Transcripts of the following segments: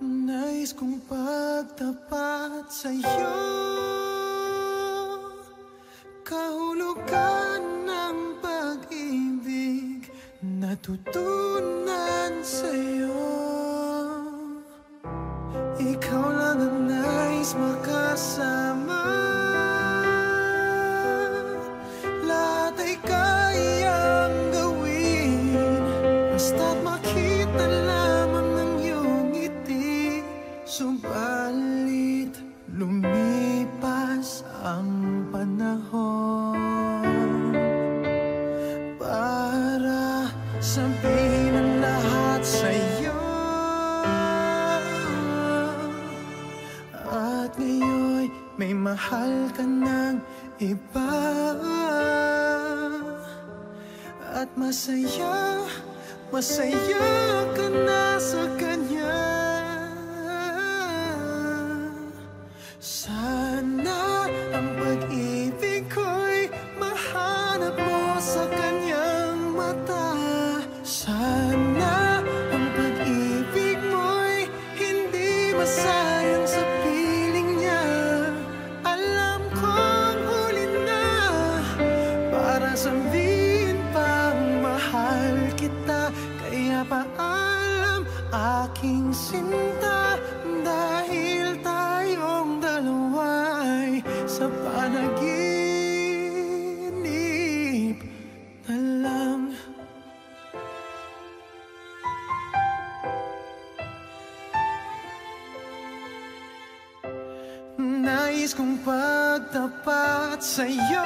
Nais kong pagtapat sa'yo, kahulugan ng pag-ibig natutunan sa'yo. Ikaw lang ang nais makasama, lahat ay kayang gawin, basta't makita lamang ng iyong ngiti. Subalit lumipas ang panahon para sabihin ang lahat sa'yo. At ngayon may mahal ka ng iba, at masaya, masaya ka na sa kanya. Sana ang pag-ibig ko'y mahanap mo sa kanyang mata. Sana ang pag-ibig mo'y hindi masayang sa piling niya. Alam kong huli na para sabihin pang mahal kita. Kaya paalam aking sinta, dahil tayong dalawa'y sa panaginip na lang. Nais kong pagtapat sa'yo,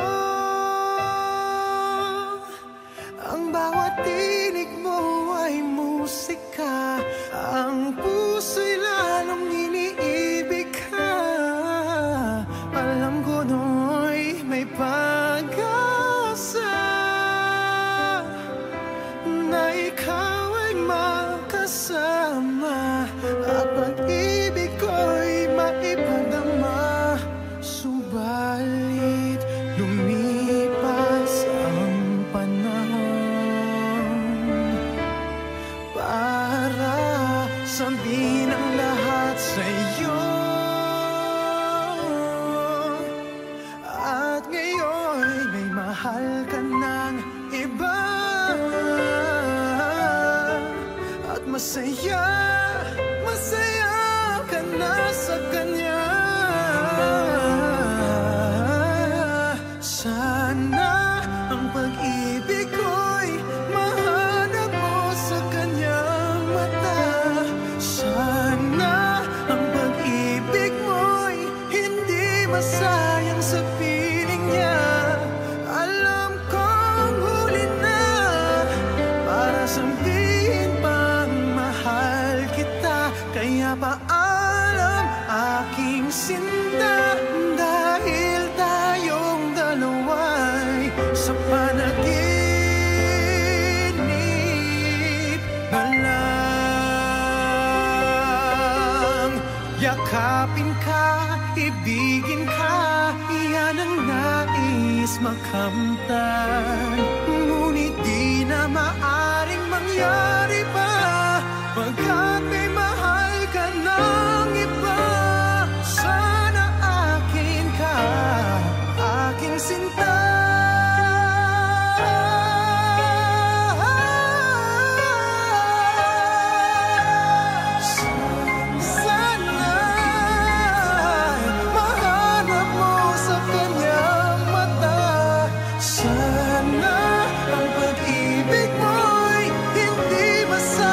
ang bawat tinig mo ay musika, ang puso'y lalong iniibig ka. Alam ko no'y may pag-asa na ikaw ay makasama, at pag-ibig ko'y maipadama. Subalit lumipas ang panahon para sabihin ang lahat sa'yo. At ngayon may mahal ka ng iba, at masaya, masaya ka na sa kanya. Sana ang pag-ibig ko'y mahanap mo sa kanyang mata. Sana ang pag-ibig mo'y hindi masayang sa piling niya. Alam kong huli na para sabihin pang mahal kita. Kaya paalam aking sinta, dahil tayong dalawa'y sa panaginip na lang. Yakapin ka, ibigin ka, iyan ang nais makamtan. Ngunit di na maaring mangyari pa, pagkat may mahal ka ng iba. Sana akin ka, aking sinta. Sana mahanap mo sa kanyang mata. Sana ang pag-ibig mo'y hindi masayang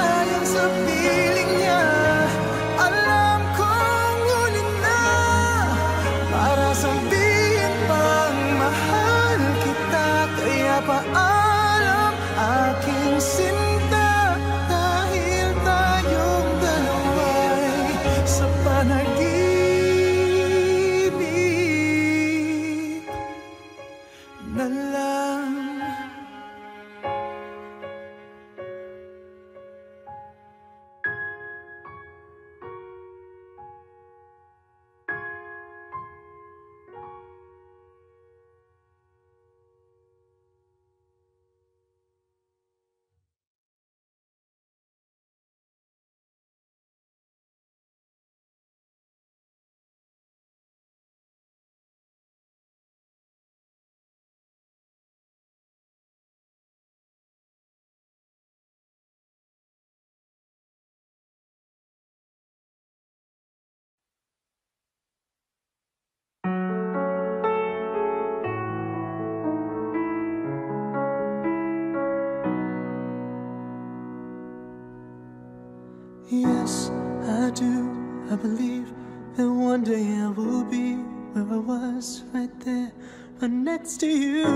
Yes, I do. I believe that one day I will be where I was, right there, right next to you.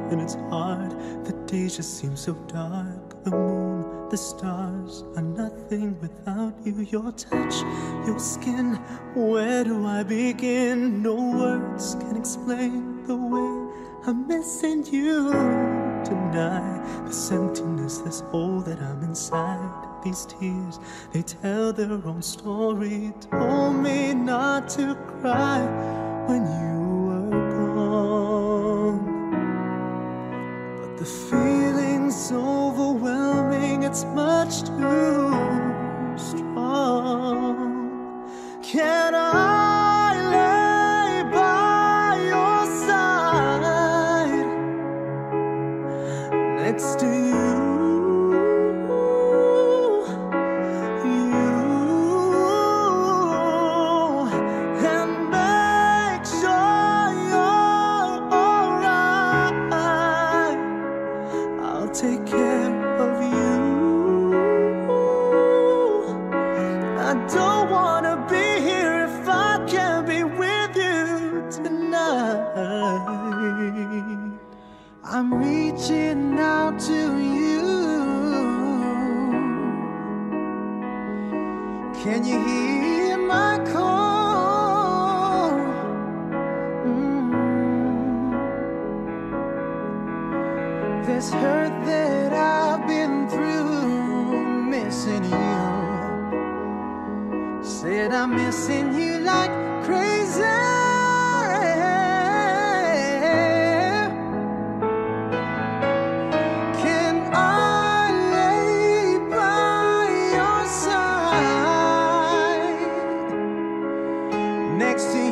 And it's hard, the days just seem so dark. The moon, the stars are nothing without you. Your touch, your skin, where do I begin? No words can explain the way I'm missing you tonight. This emptiness, this hole that I'm inside. These tears, they tell their own story. Told me not to cry when you were gone. But the feeling's overwhelming, it's much too strong. Can I lay by your side next to you? Take care of you. I don't wanna be here if I can't be with you tonight. I'm reaching out to you. Can you hear my call? This hurt that I've been through, missing you. Said I'm missing you like crazy. Can I lay by your side next to you?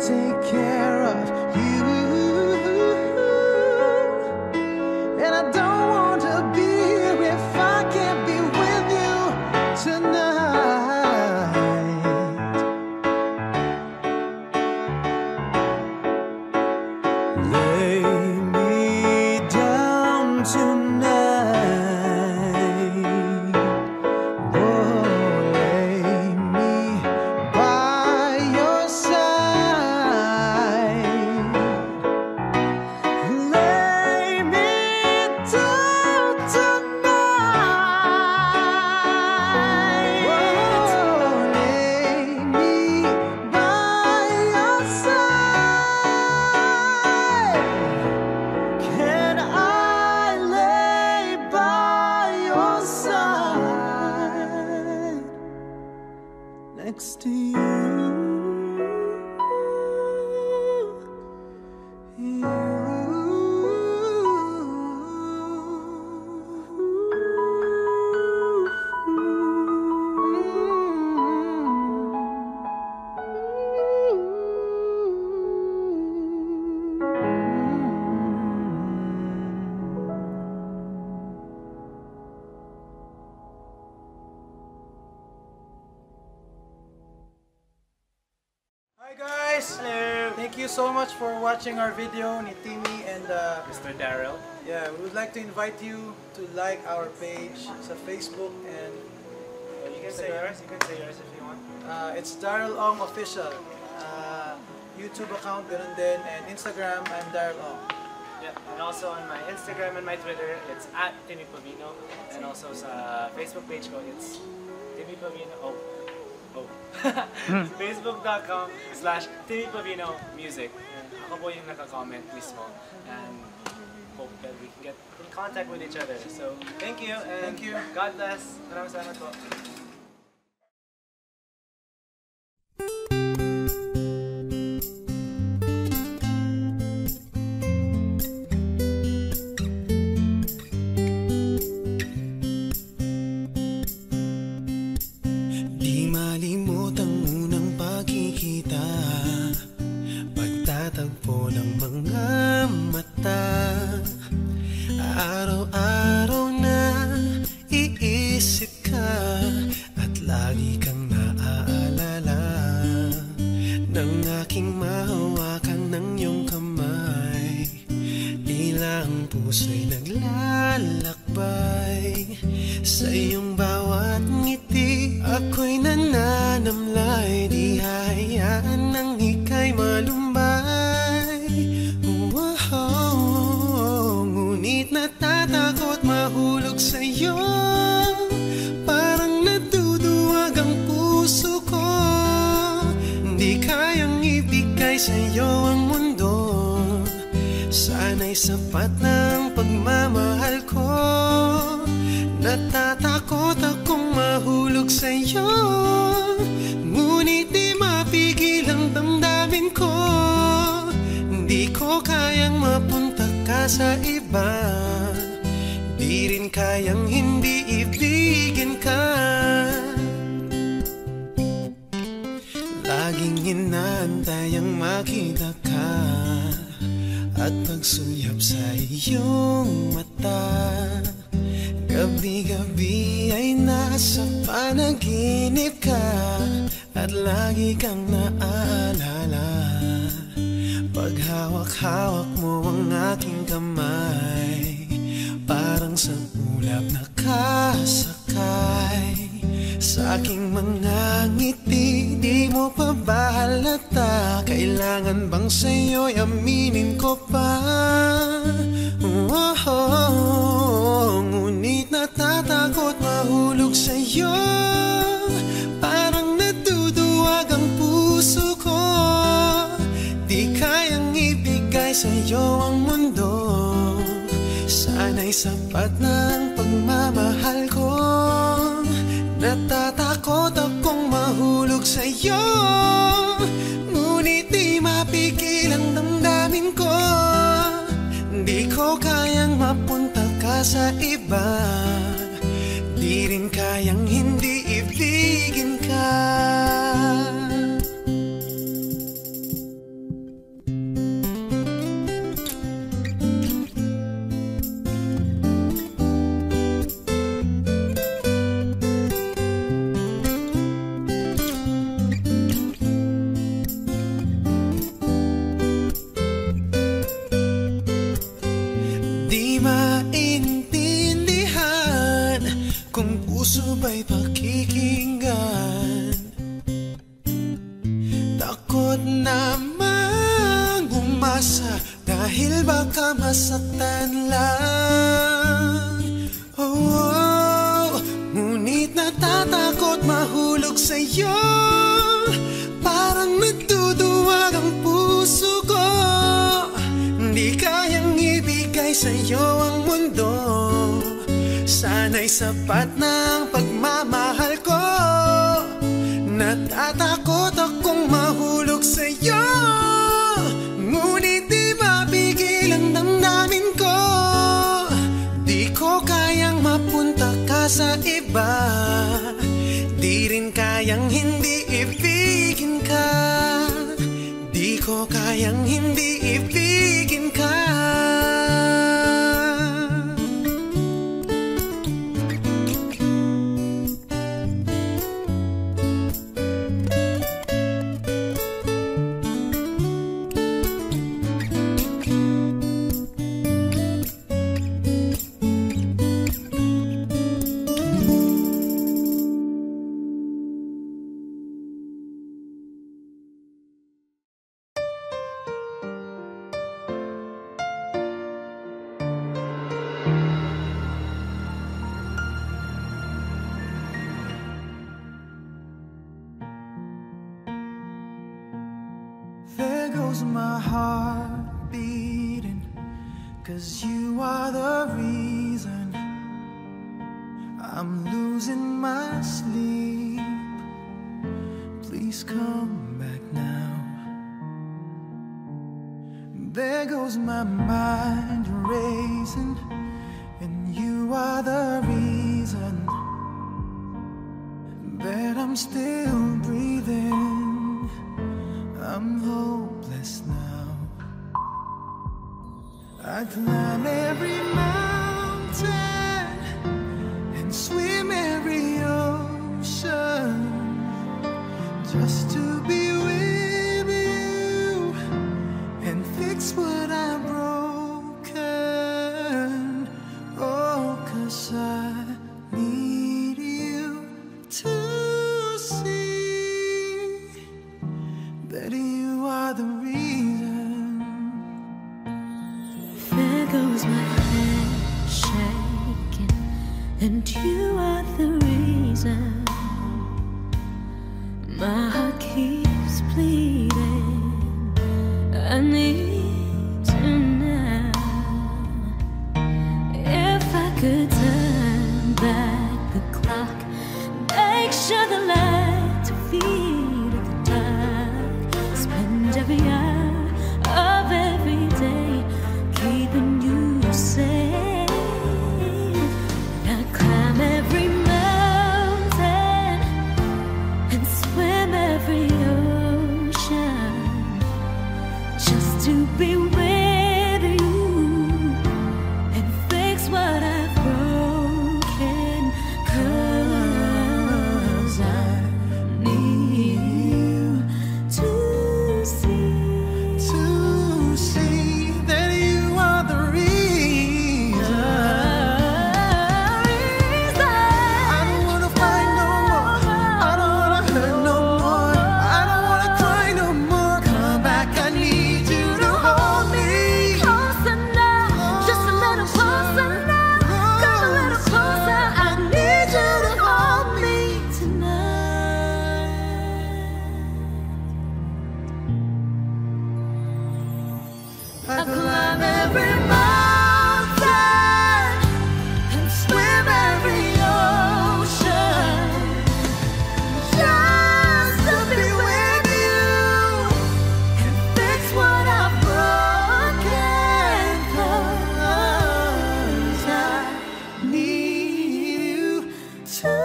Take care of you, and I don't want to be here if I can't be with you tonight. Lay me down tonight. Oh, lay me by your side. Next to you, Hi guys! Hello! Thank you so much for watching our video ni Timmy and Mr. Daryl. yeah, we would like to invite you to like our page sa Facebook and You can say yours. You can say yours if you want. it's Daryl Ong Official. YouTube account ganun din, and Instagram I'm Daryl Ong. Yeah. And also on my Instagram and my Twitter, it's @TimmyPavino. And also sa Facebook page ko, it's Timmy Pavino. Oh. Facebook.com/TimmyPavinoMusic. And ako po yung naka-comment mismo. And hope that we can get in contact with each other. So, thank you and Thank you. God bless. Maraming salamat po. Di malimot ang unang pagkikita, pagtatagpo ng mga mata. Araw-araw na iisip ka at lagi kang naglalakbay sa iyong bawat ngiti. Ako'y nananamlay, di hahayaan nang ika'y malumbay. Wow, ngunit natatakot mahulog sa'yo. Parang natuduwag ang puso ko. Di kayang ibigay sa'yo ang mundo. Sana'y sapat ng pagmamahal ko. Natatakot akong mahulog sa'yo, ngunit di mapigil ang damdamin ko. Di ko kayang mapunta ka sa iba, di rin kayang hindi ibigin ka. Laging inaantay ang makita ka at pagsulyap sa iyong mata. Gabi-gabi ay nasa panaginip ka at lagi kang naaalala. Pag hawak-hawak mo ang aking kamay, parang sa ulap nakasakay. Sa aking mga ngiti, di mo pa ba halata? Kailangan bang sa'yo'y aminin ko pa? Ngunit natatakot mahulog sa'yo. Parang natuduwag ang puso ko. Di kayang ibigay sa'yo ang mundo. Sana'y sapat ng pagmamahal ko. Natatakot akong mahulog sa'yo, ngunit di mapigil ang damdamin ko. Di ko kayang mapunta ka sa iba, di rin kayang hindi ibigin ka. Puso ba'y pakikinggan? Takot namang umasa dahil baka masaktan lang. Ngunit natatakot mahulog sa'yo. Parang nagduduwag ang puso ko. Di kayang ibigay sa'yo ang mundo. Sana'y sapat ng pagmamahal ko. Natatakot akong mahulog sa'yo, ngunit di mapigil ang damdamin ko. Di ko kayang mapunta ka sa iba, di rin kayang hindi ibigin ka. Di ko kayang hindi ibigin ka. My heart beating, 'cause you are the reason I'm losing my sleep. Please come back now. There goes my mind racing, and you are the reason that I'm still breathing. I'm hopeless now. I climb every mountain and swim every ocean just to be with you and fix what I've broken. My heart keeps bleeding. I need you now. If I could turn back the clock, make sure the lights are feed at the dark, spend every hour of every day keeping you safe. I climb every mountain and swim every ocean just to be with you and fix what I've broken. 'Cause I need you to see that you are the reason. I don't wanna fight no more. I don't wanna hurt no more. I don't wanna cry no more. Come back, I need you to hold me closer now, just a little closer now. Come a little closer. I need you to hold me tonight. I climb every mountain and swim every ocean just to be with you and fix what I've broken. 'Cause I need you to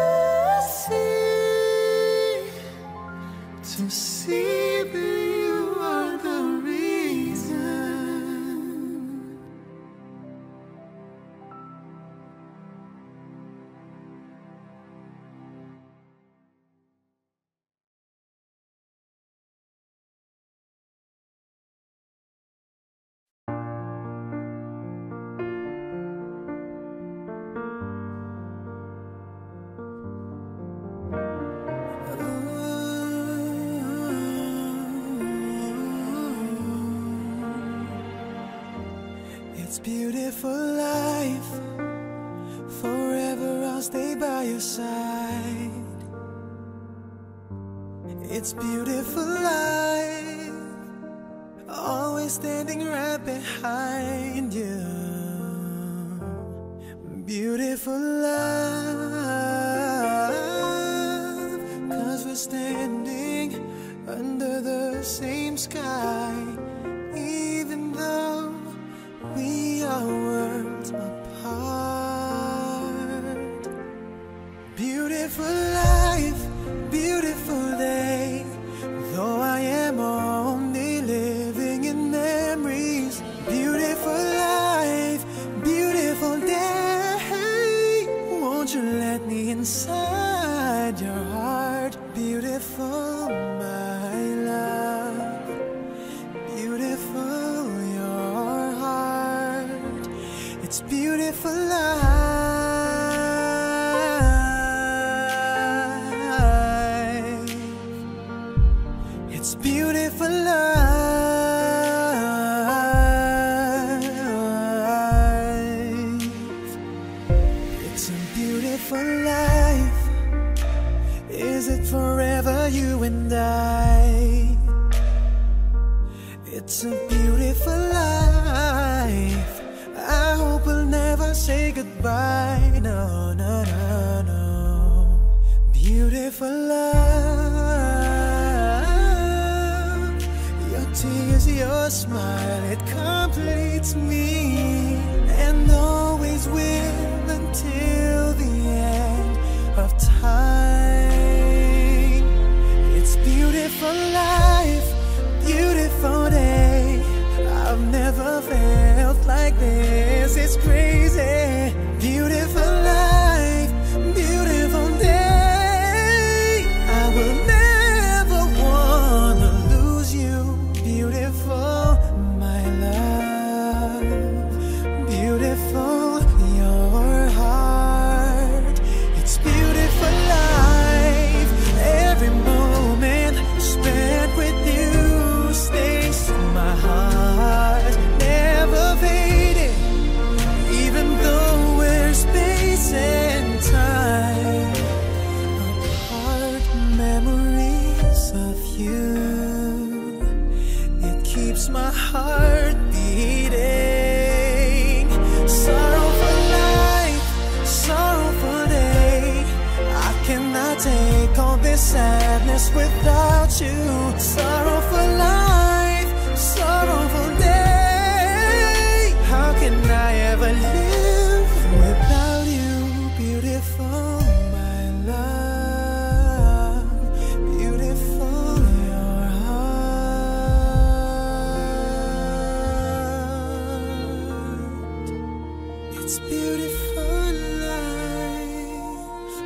see that you are the reason. It's beautiful life. Forever I'll stay by your side. It's beautiful life. Always standing right behind you. Beautiful love. 'Cause we're standing under the same sky, even though we are worlds apart. Beautiful life, beautiful day. Though I am only living in memories. Beautiful life, beautiful day. Won't you let me inside your heart? Beautiful, my love. Beautiful, your heart. It's beautiful life. It's beautiful life. It's a beautiful life. Is it forever, you and I? It's a beautiful life. I hope we'll never say goodbye. No, no, no, no. Beautiful love. Your tears, your smile, it completes me, and always will until the end of time. It's beautiful life, beautiful day. I've never felt like this. It's crazy. Beautiful life, beautiful day. I will never wanna lose you. Beautiful, my love. Beautiful, your heart. It's beautiful life. Every moment spent with you stays in my heart, never fading. feels my heart beating. Sorrow for life, sorrow for day. I cannot take all this sadness without you. Sorrow for life, sorrow for day. How can I ever live without you? Beautiful, my love. Beautiful, your heart. It's beautiful life.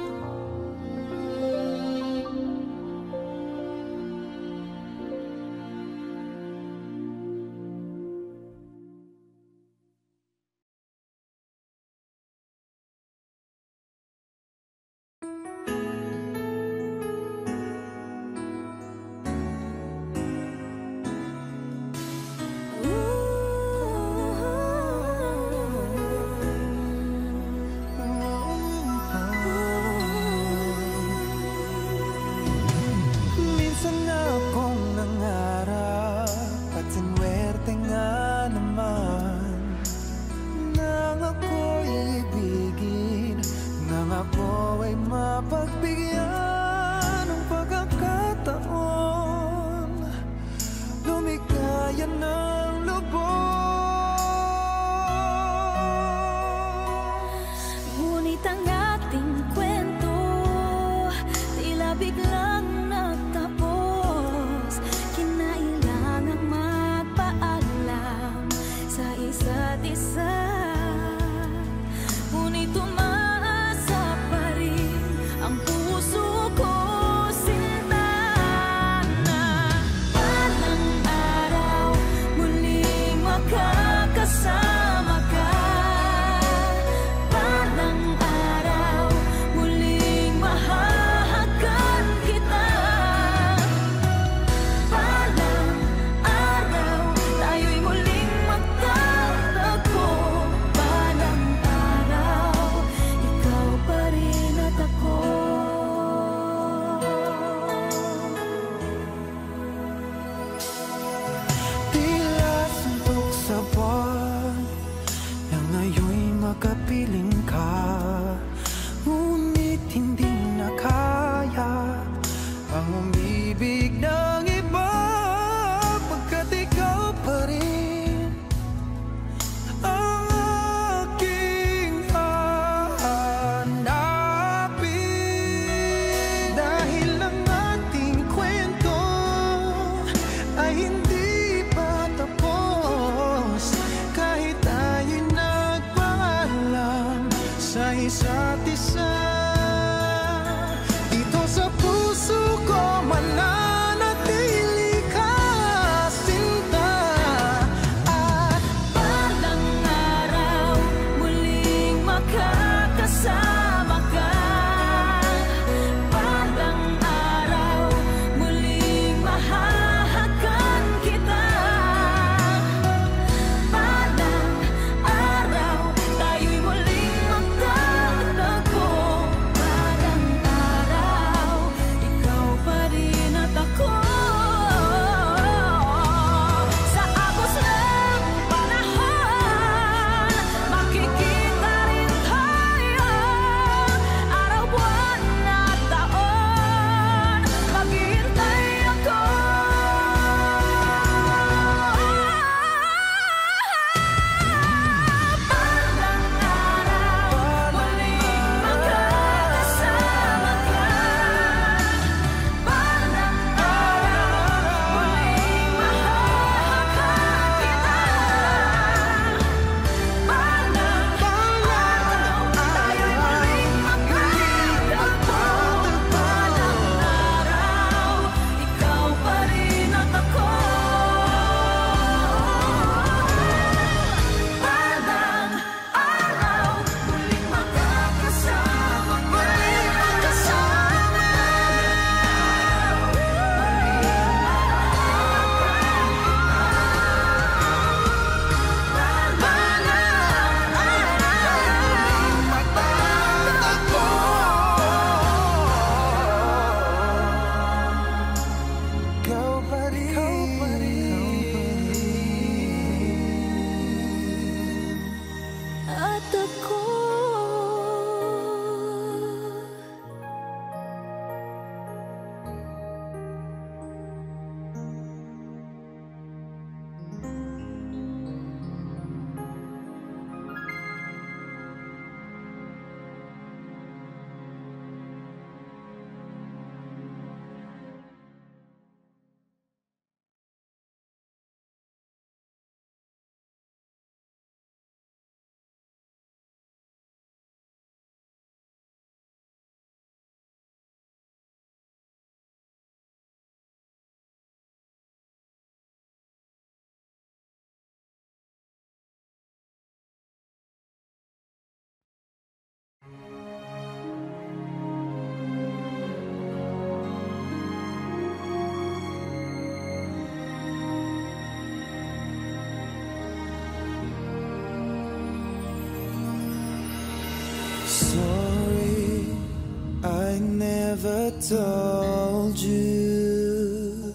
told you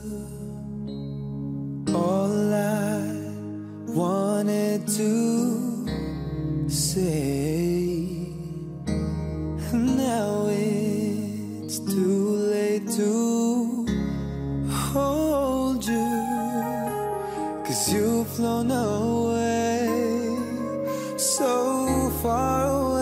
all I wanted to say. Now it's too late to hold you, 'cause you've flown away so far away.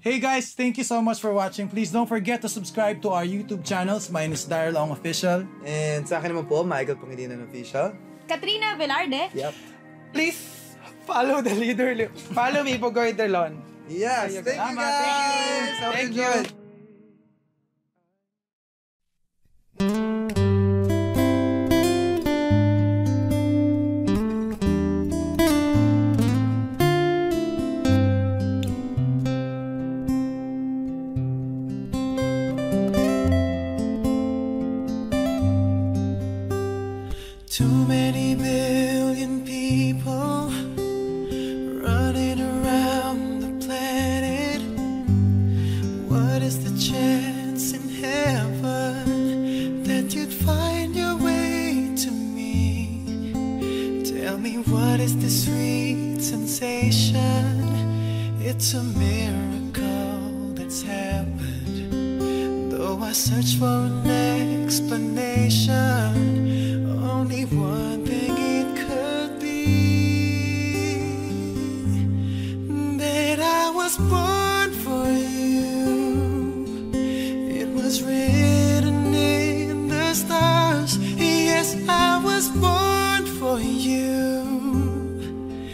Hey guys, thank you so much for watching. Please don't forget to subscribe to our YouTube channels. Mine is Daryl Ong Official. And sa akin naman po, Michael Pangilinan Official. Katrina Velarde. Yep. Please follow the leader. Follow me, Pugoy Delon. Yes, thank you guys. Thank you. Too many billion people running around the planet. What is the chance in heaven that you'd find your way to me? Tell me, what is this sweet sensation? It's a miracle that's happened. Though I search for an explanation, only one thing it could be, that I was born for you. It was written in the stars. Yes, I was born for you,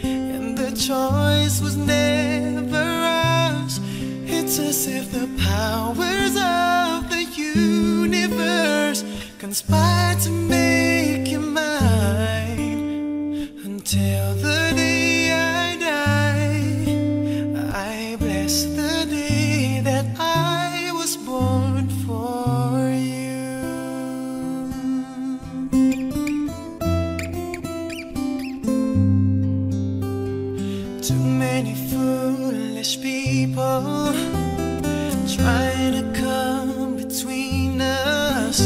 and the choice was never ours. It's as if the powers of the universe conspired to make you mine. Until the day I die, I bless the day that I was born for you. Too many foolish people trying to come between us.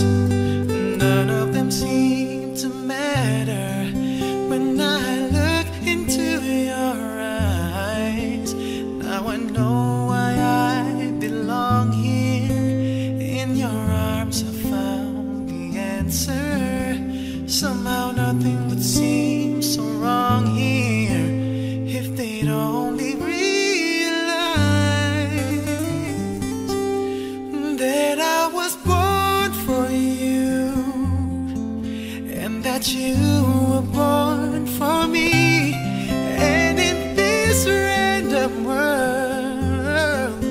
None of them seem to matter when I look into your eyes. Now I know why I belong here. In your arms I found the answer. Somehow nothing would seem so wrong here if they'd only realize that I was born for you, and that you were born for me. And in this random world,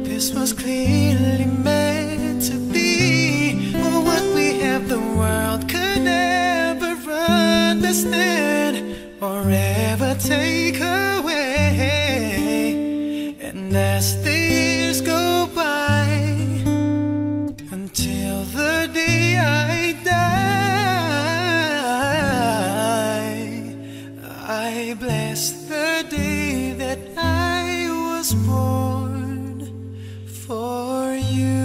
this was clearly meant to be. What we have, the world could never understand or ever take away. And as the years go by, until the day I die, I bless the day that I was born for you.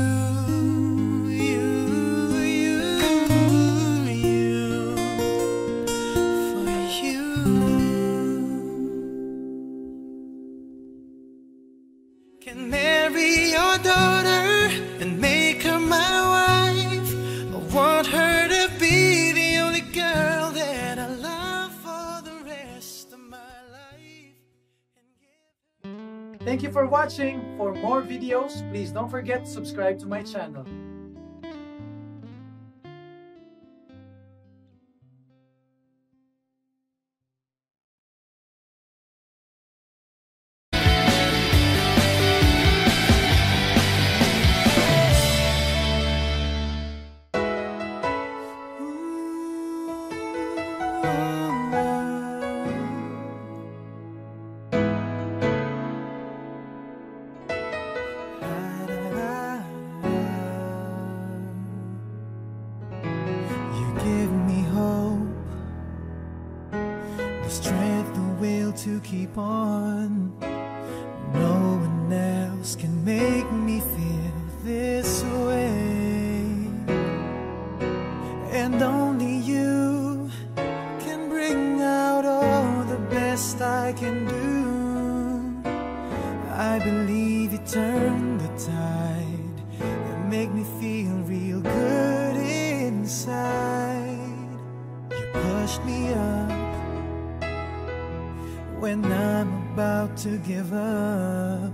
Can marry your daughter and make her my wife. I want her to be the only girl that I love for the rest of my life. Thank you for watching. For more videos, please don't forget to subscribe to my channel. Strength, the will to keep on. No one else can make me feel this way, and only you can bring out all the best I can do. I believe you turn the tide and make me feel real good inside. You pushed me up when I'm about to give up.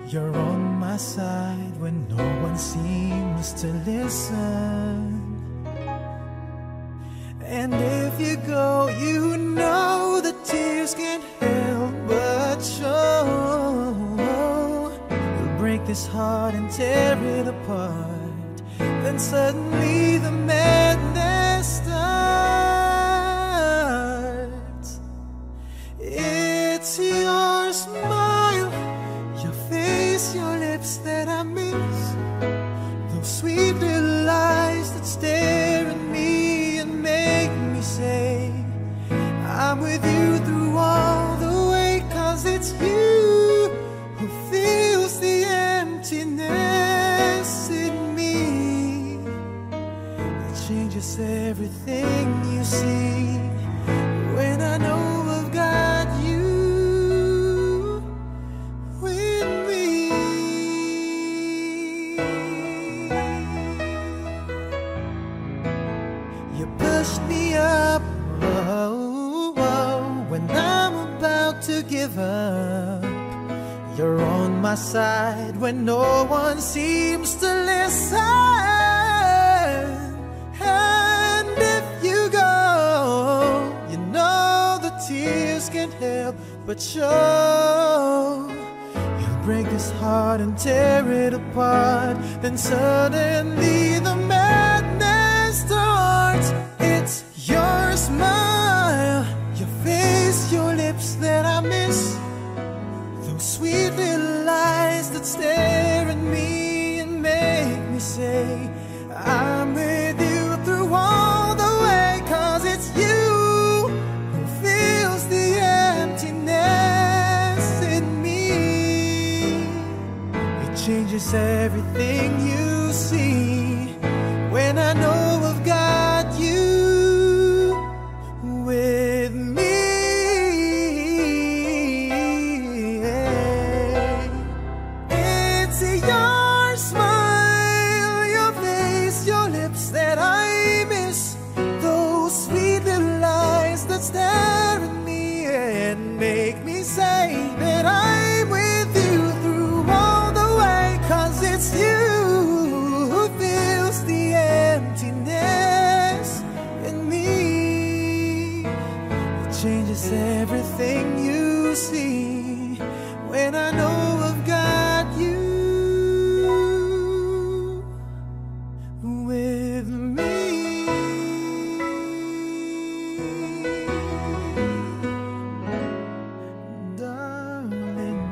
You're on my side when no one seems to listen. And if you go, you know the tears can't help but show. You'll break this heart and tear it apart. Then suddenly the madness starts. It's your smile, your face, your lips that I miss. Those sweet little eyes that stare at me and make me say everything you see when I know I've got you with me. You pushed me up, oh, oh, when I'm about to give up. You're on my side when no one seems to listen. And if you go, you know the tears can't help but show. You'll break this heart and tear it apart. Then suddenly the madness starts. It's your smile, your face, your lips that I miss. Those sweet little eyes that stare at me and make me say I'm with you through all the way. 'Cause it's you who fills the emptiness in me. It changes everything you see when I know I've got you with me. It's your smile, your face, your lips that I miss. Those sweet little eyes that stare at me and make me say that I'm with you through all the way. 'Cause it's you who fills the emptiness in me. It changes everything you see when I know I've got you with me. Darling,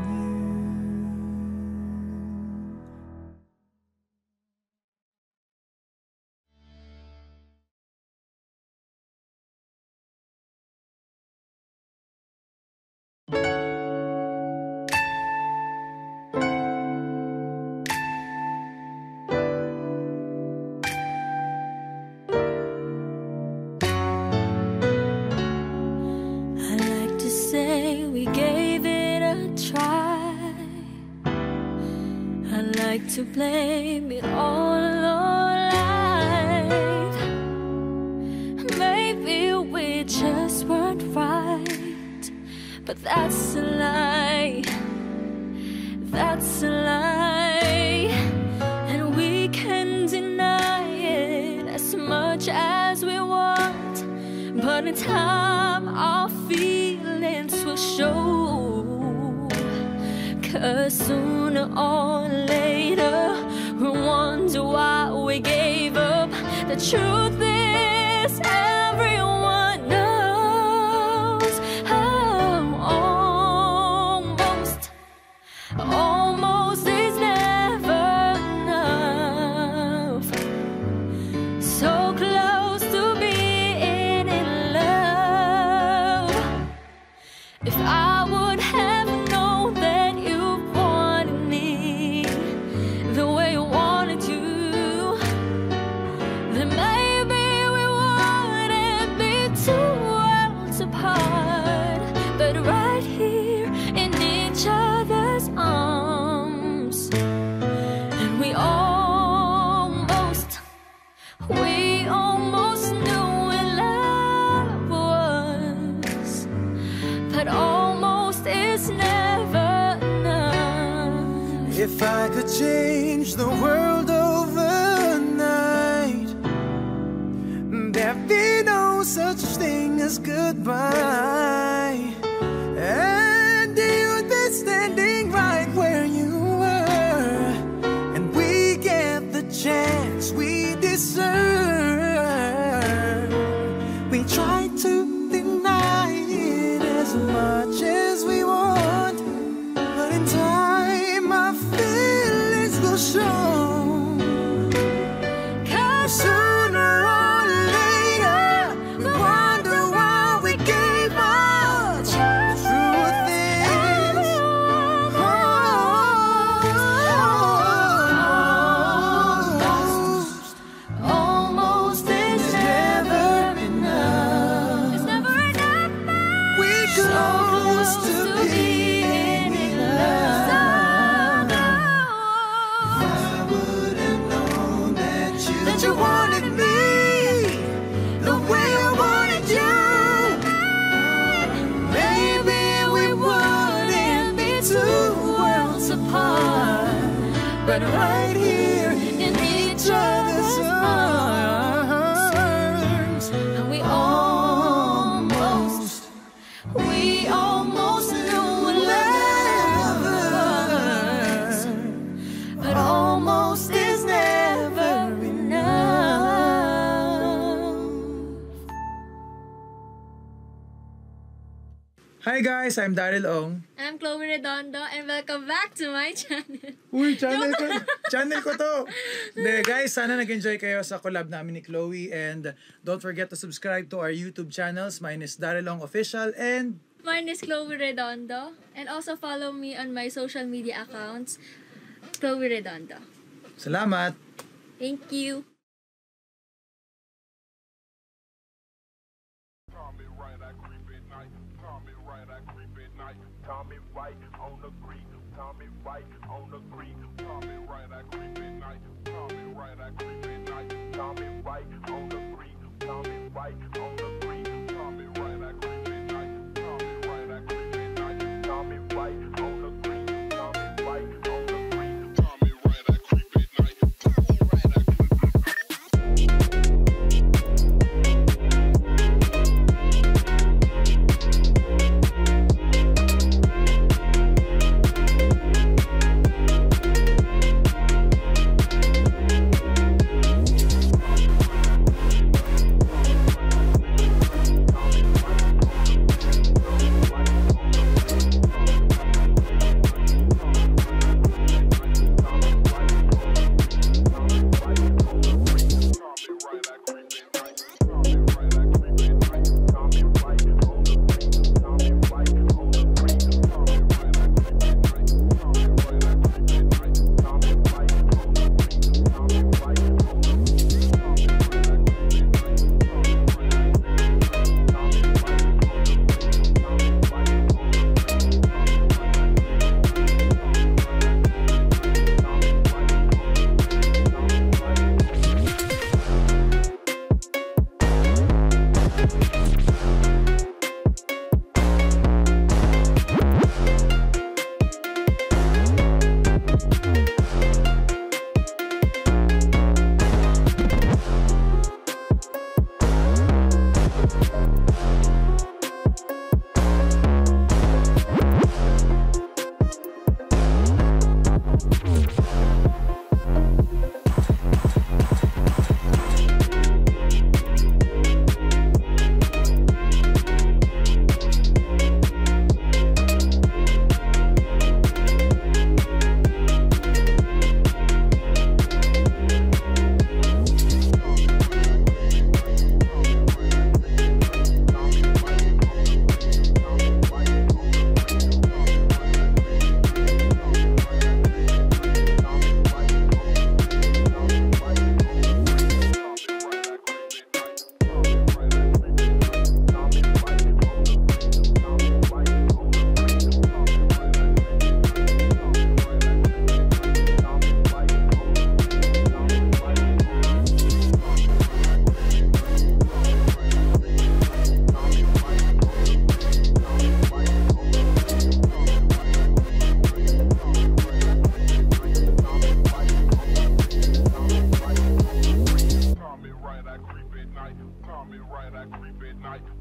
I like to say we gave it a try. I like to blame it all on life. Maybe we just weren't right, but that's a lie. That's a lie. And we can deny it as much as we want, but in time our feelings will show. 'Cause sooner or later we'll wonder why we gave up. The truth is everyone knows. Almost is never enough. So close to being in love. If I would have known that you wanted me the way you wanted to, then maybe we wouldn't be two worlds apart. But right here in each other's arms, and we almost knew what love was. But almost is never enough. if I could change the world overnight, there'd be no such thing as goodbye. And you'd be standing right where you were, and we get the chance we deserve. We try to deny it as much as we want, but in time our feelings will show. 'Cause sooner or later we wonder why we gave up. Truth is, almost Hi guys, I'm Daryl Ong. I'm Chloe Redondo and welcome back to my channel. Uy, channel ko to. De, guys, sana nag-enjoy kayo sa collab namin ni Chloe, and don't forget to subscribe to our YouTube channels. Mine is Daryl Ong Official and Mine is Chloe Redondo, and also follow me on my social media accounts, Chloe Redondo. salamat. Thank you. Tommy right on the creek, Tommy right on the creek, Tommy right I creep at night, Tommy right I creep at night, Tommy right on the creek, Tommy right on the creek, Tommy right I creep at night, Tommy right I creep at night, Tommy right on the creek, Tommy right on the creek, Tommy right I creep at night, Tommy right I creep at night.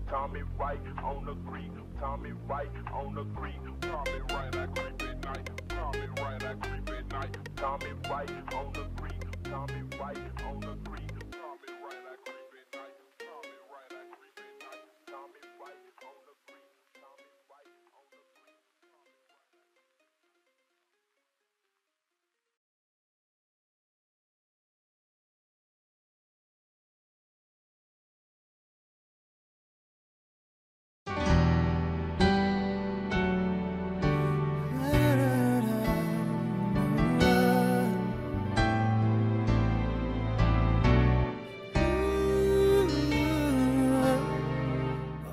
Tommy right on the creek, Tommy right on the creek, Tommy right I creep at night, Tommy right I creep at night, Tommy right on the creek, Tommy right on the creek, Tommy right I creep at night, Tommy right I creep at night, Tommy right on the creek, Tommy right on the creek.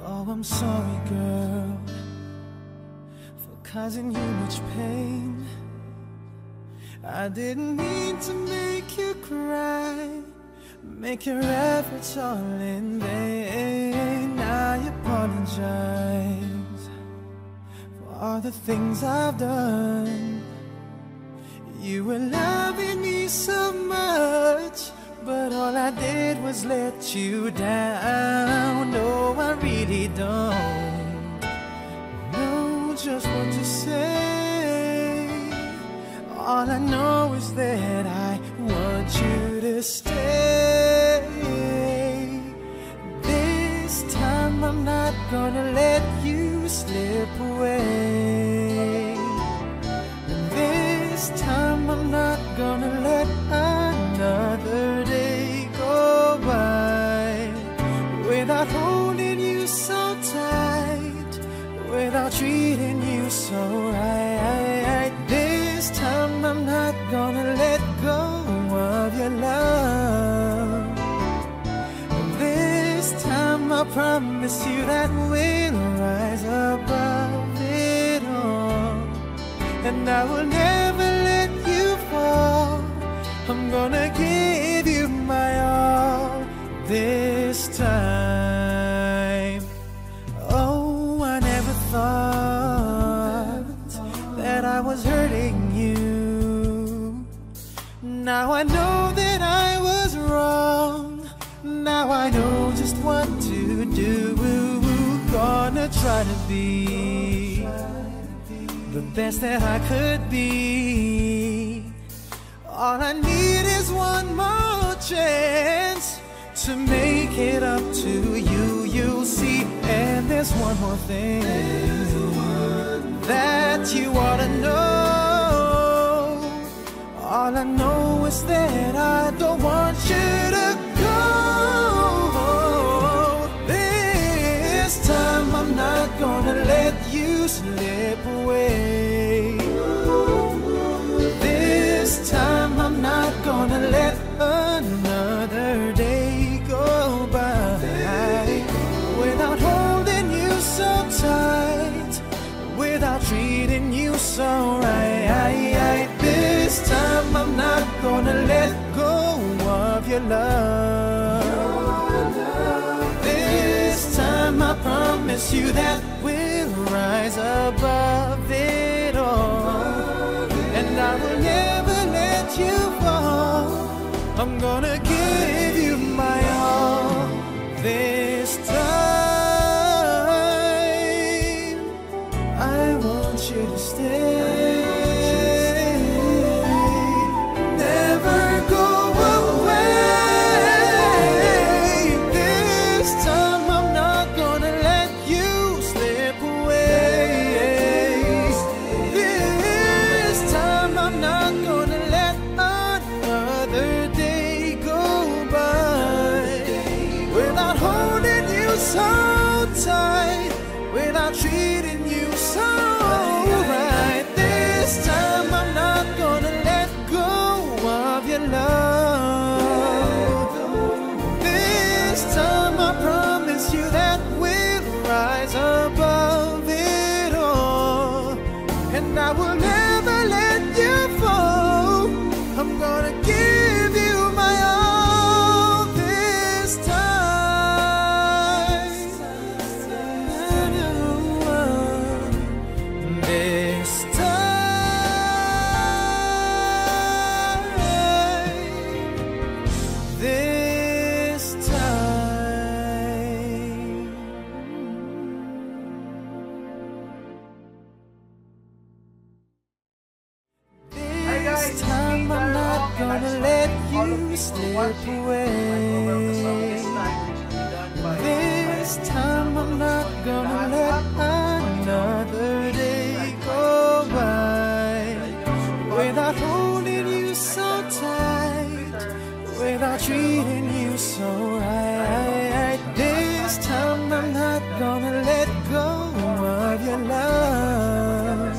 Oh, I'm sorry, girl, for causing you much pain. I didn't mean to make you cry, make your efforts all in vain. I apologize for all the things I've done. You were loving me so much, but all I did was let you down. No, I really don't know just what to say. All I know is that I want you to stay. This time I'm not not gonna let you slip away. This time I'm not gonna let another day go by without holding you so tight, without treating you so right. This time I'm not gonna let go of your love. This time I promise you that we'll rise above it all, and I will never let you fall. I'm gonna give you my all this time. Oh, I never thought that I was hurting you. Now I know that I was wrong. Now I know just what to do. Gonna try to be the best that I could be. All I need is one more chance to make it up to you, you'll see. And there's one more thing that you ought to know. All I know is that I don't want you to go. This time I'm not gonna let you slip away. This time I'm not gonna let another day go by without holding you so tight, without treating you so right. This time I'm not gonna let go of your love. This time I promise you that we'll rise above it all, and I will never let you fall. I'm gonna give you my all this time. I want you to stay, never go away. This time I'm not gonna let you slip away. This time I'm not gonna let another day go by without holding you so tight, without treating you so right. This time I'm not gonna let go of your love. This time I promise you that we'll rise above it all, and I will never let you fall. I'm gonna give you my all this time. This time. This time. This time I'm not gonna let you slip away. This time I'm not gonna let another day go by without holding you so tight, without treating you so right. This time I'm not gonna let go of your love.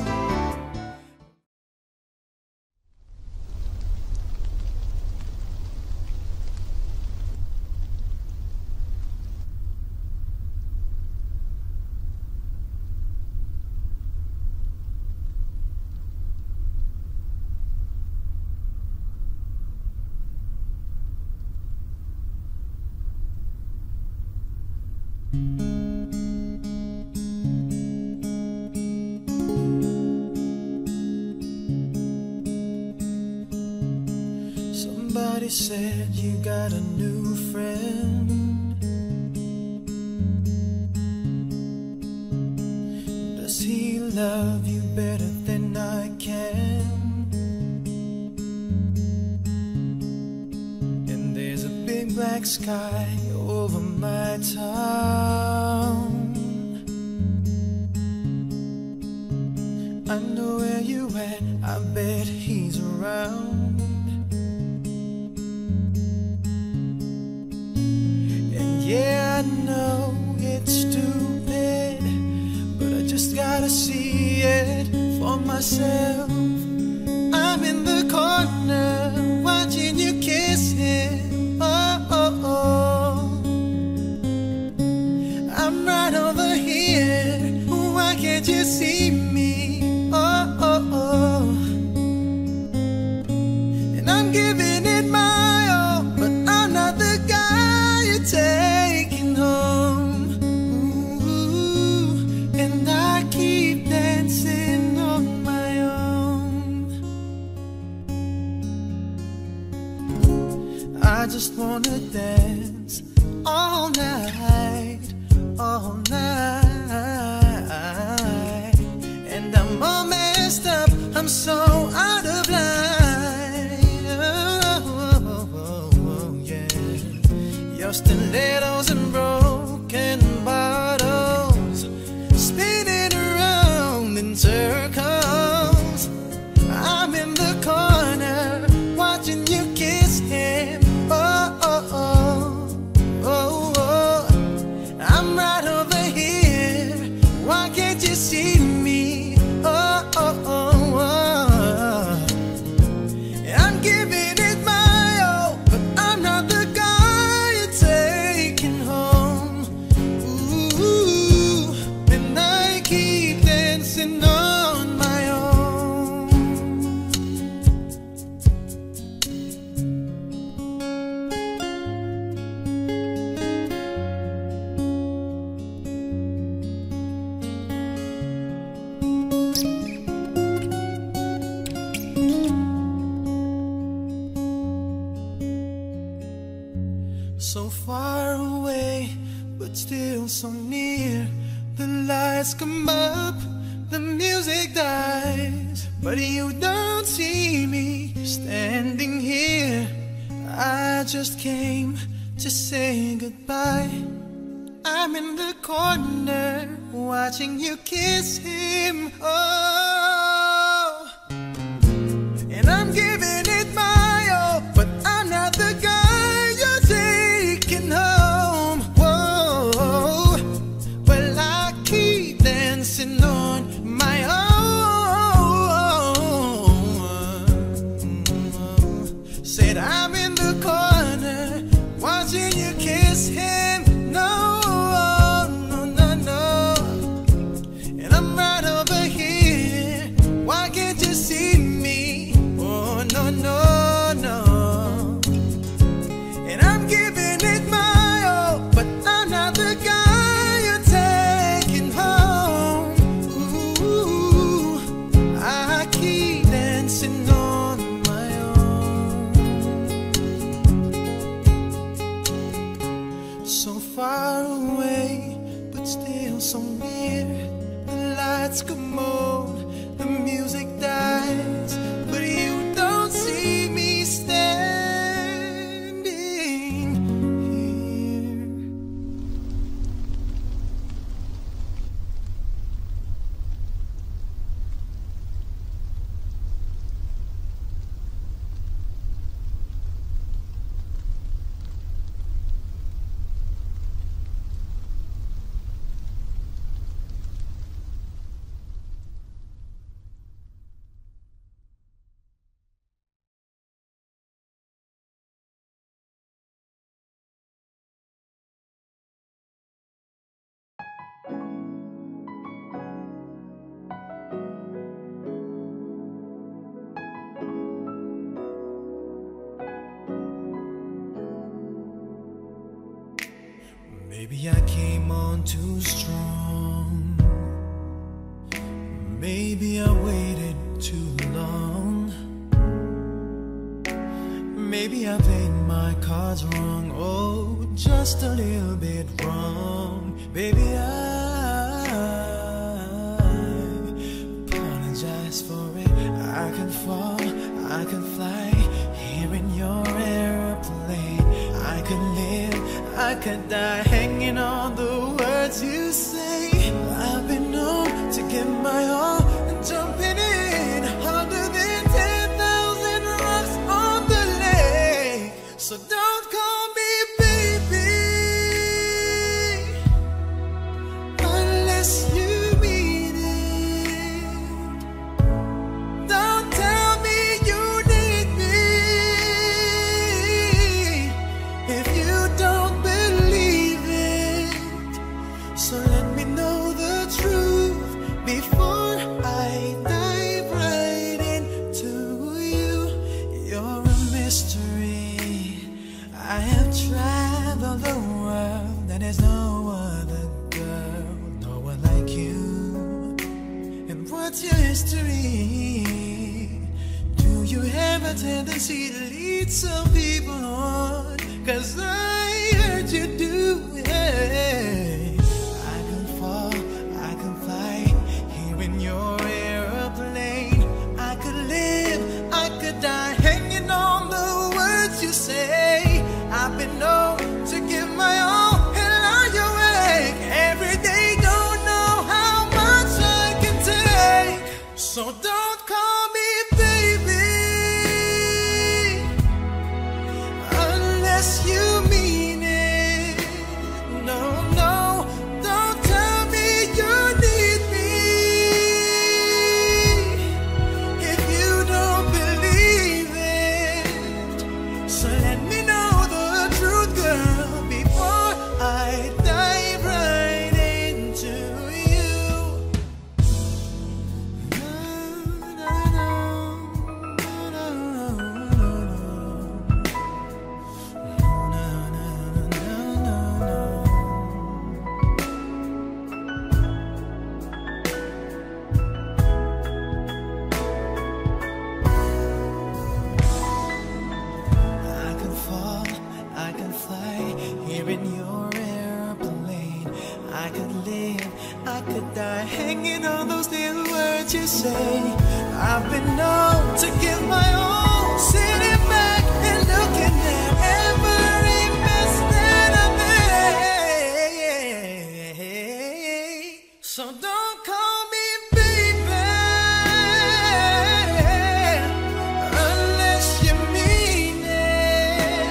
Somebody said you got a new friend. Does he love you better than I can? And there's a big black sky over my town. myself. I'm in the corner watching you kiss him. Oh, oh, oh. I'm right over here. Why can't you see me? Oh, oh, oh. And I'm giving it my all, but I'm not the guy you're taking home. Ooh, and I keep dancing on my own. I just wanna dance all night, all night. And I'm all messed up, I'm so out of line. Oh, yeah. Your stilettos and broken bottles spinning around in circles. I'm in the corner watching you kiss him. Oh, oh, oh, oh, oh. I'm right over here. Why can't you see me? Oh, oh, oh, oh. I'm giving it my all, but I'm not the guy you're taking home. Ooh, and I keep dancing on my own. So far away, but still so near. The lights come up, the music dies, but you don't see me standing here. I just came to say goodbye. I'm in the corner watching you kiss him. Oh, and I'm giving it my all, but I'm not the guy you're taking home. Whoa, well, I keep dancing on my own. Said I'm in the corner watching you kiss him. No, no, no, no. And I'm right over here. Why can't you see me? Oh, no, no, no. And I'm giving it my all, but I'm not the guy you're taking home. Ooh, I keep dancing on my own. So far away, but still so near. The lights come on, the music dies, but you don't see me standing here. Maybe I came on too strong. Maybe I waited too long. Maybe I played my cards wrong. Oh, just a little bit wrong. Baby, I apologize for it. I can fall, I can fly here in your airplane. I could live, I could die hanging on the words you say. I've been known to give my all and jumping in harder than 10,000 rocks on the lake. So don't call me baby unless you mean it. there's no other girl, no one like you. And what's your history? Do you have a tendency to lead some people on? 'Cause I heard you do it. I can fall, I can fly, here in your airplane. I could live, I could die, hanging on the words you say. I've been known to give my all and lie awake every day. Don't know how much I can take, so don't call me baby unless you mean it. No, no, don't tell me you need me if you don't believe it. So let me know the truth, girl, before I dive right into you. No, no, no, no, no, no, I can fall, I can fly, here in your airplane. I could live, I could die, hanging on those little words you say. I've been known to give my all, sitting back and looking at every mess that I made. So don't call me baby unless you mean it.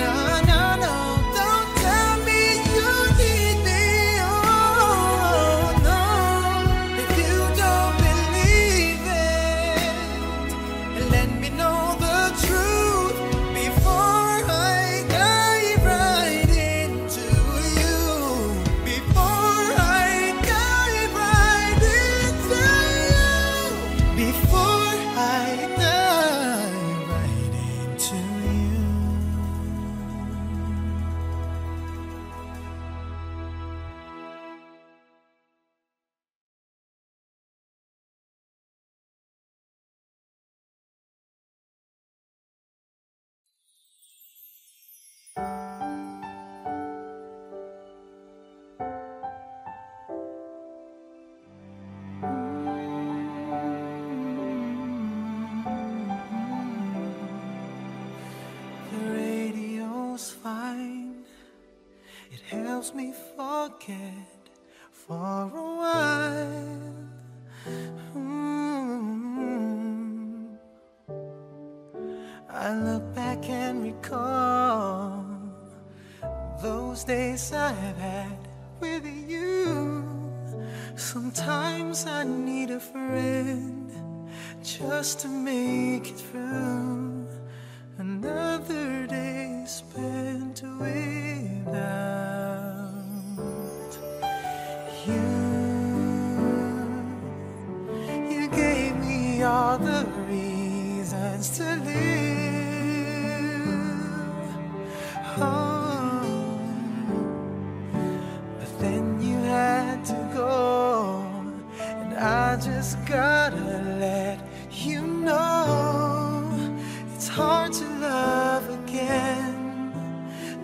No, no, no, don't tell me you need me. Oh, no, if you don't believe it, let me know the truth before I dive right into you. Before I dive right into you. Before I dive right into you. The radio's fine. It helps me forget for a while. I look back and recall those days I've had with you. Sometimes I need a friend just to make it through another day spent without you. You gave me all the reasons to live. Oh, but then you had to go, and I just gotta let you know it's hard to love again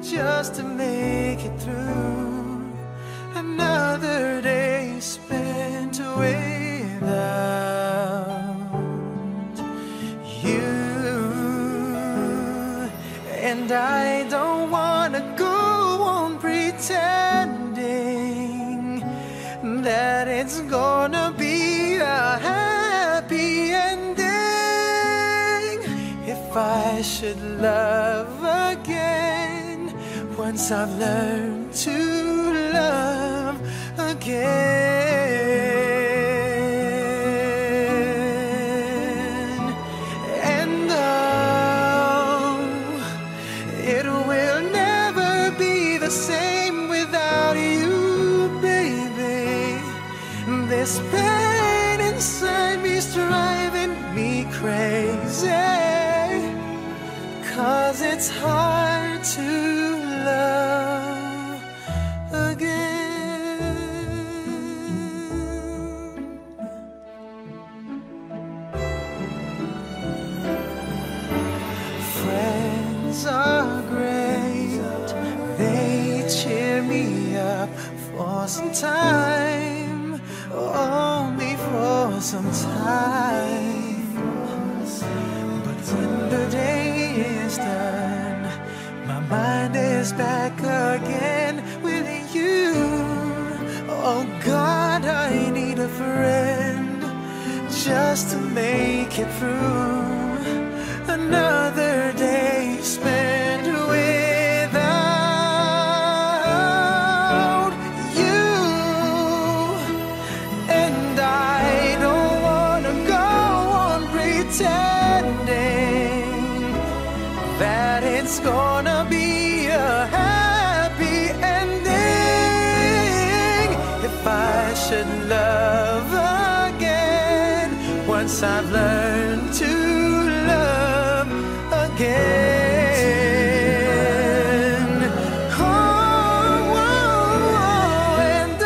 just to make it through another day spent without you. And I don't wanna go on pretending that it's gonna be a happy ending. If I should love again, once I've learned to love again. And though it will never be the same without you, baby, this pain inside me's driving me crazy. 'Cause it's hard to love up for some time, only for some time. But when the day is done, my mind is back again with you. Oh God, I need a friend just to make it through another day spent without you. And I don't wanna go on pretending that it's gonna be a happy ending. If I should love again, once I've learned to love again. Oh, and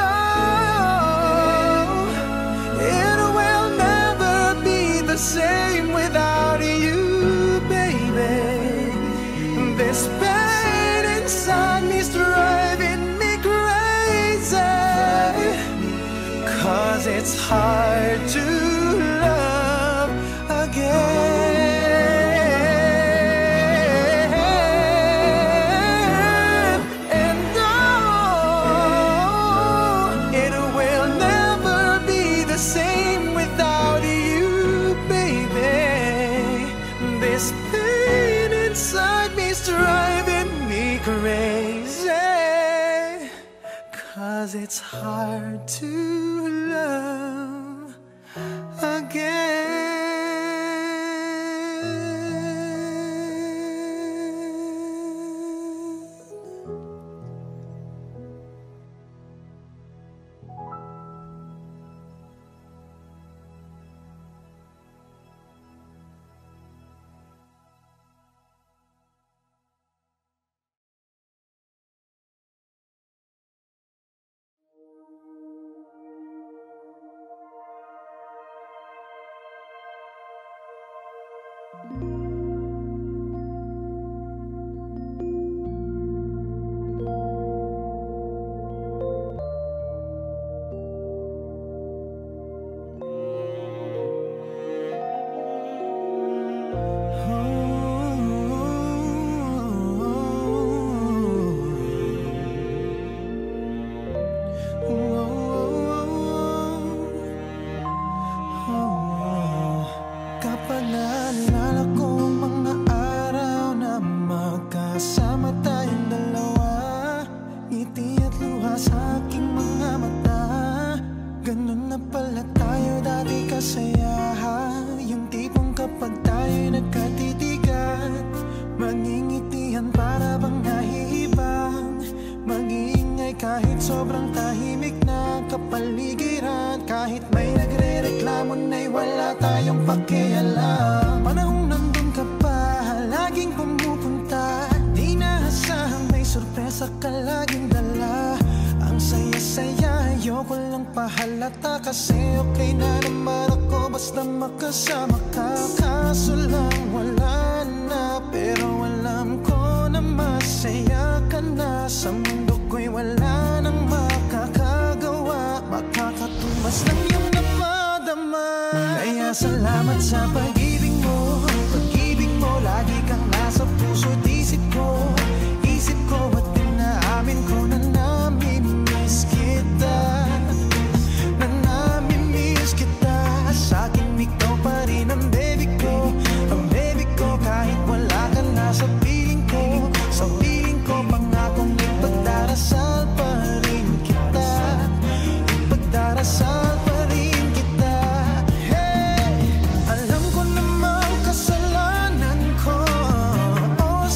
it will never be the same without you, baby. This pain inside me's driving me crazy, 'cause it's hard to love again. And it will never be the same without you, baby. This pain inside me's driving me crazy, 'cause it's hard to love again. Kapag naalala ko ang mga araw na magkasama tayong dalawa, ngiti at luha sa aking mga mata. Ganun na pala tayo dati kasaya, yung tipong kapag tayo'y nagkatitigan, mangingitihan para bang nahihibang, mag-iingay kahit sobrang tahimik na kapaligiran. Kahit may nagre-reklamo na'y wala tayong pakialam. Panahong nandun ka pa, laging pumupunta, di naasahang may sorpresa ka laging dala. Ang saya-saya, ayoko lang pahalata, kasi okay na naman ako basta makasama ka. Kaso lang wala na, pero alam ko na masaya ka na. Sa mundo ko'y wala nang makakagawa, makakatumas ng iyong napadama. Kaya salamat sa pag-ibig mo, pag-ibig mo. Lagi kang nasa puso't isip ko at inaamin ko na namimiss kita, na namimiss kita. Sa akin ikaw pa rin ang baby ko, kahit wala ka na sa piling ko. Sa piling ko pangakong ipagdarasal pa rin kita, ipagdarasal pa rin kita. Hey, alam ko namang kasalanan ko, oh,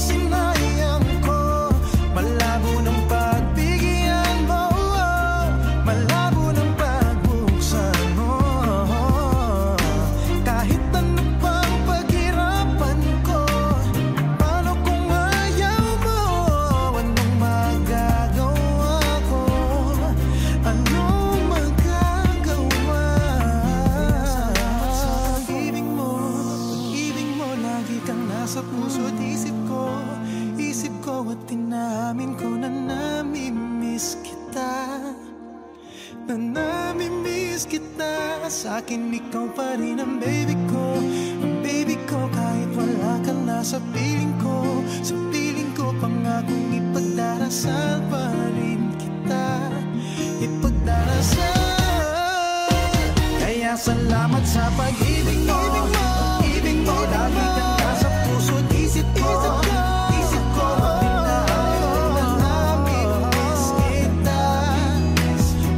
na namimiss kita. Sa akin ikaw pa rin ang baby ko. Ang baby ko kahit wala ka na sa piling ko. Sa piling ko pangakong ipagdarasal pa rin kita. Ipagdarasal. Kaya salamat sa pag-ibig mo. Pag-ibig mo lagi kang nasa puso at isip ko. Isip ko pinahayo na namimiss kita.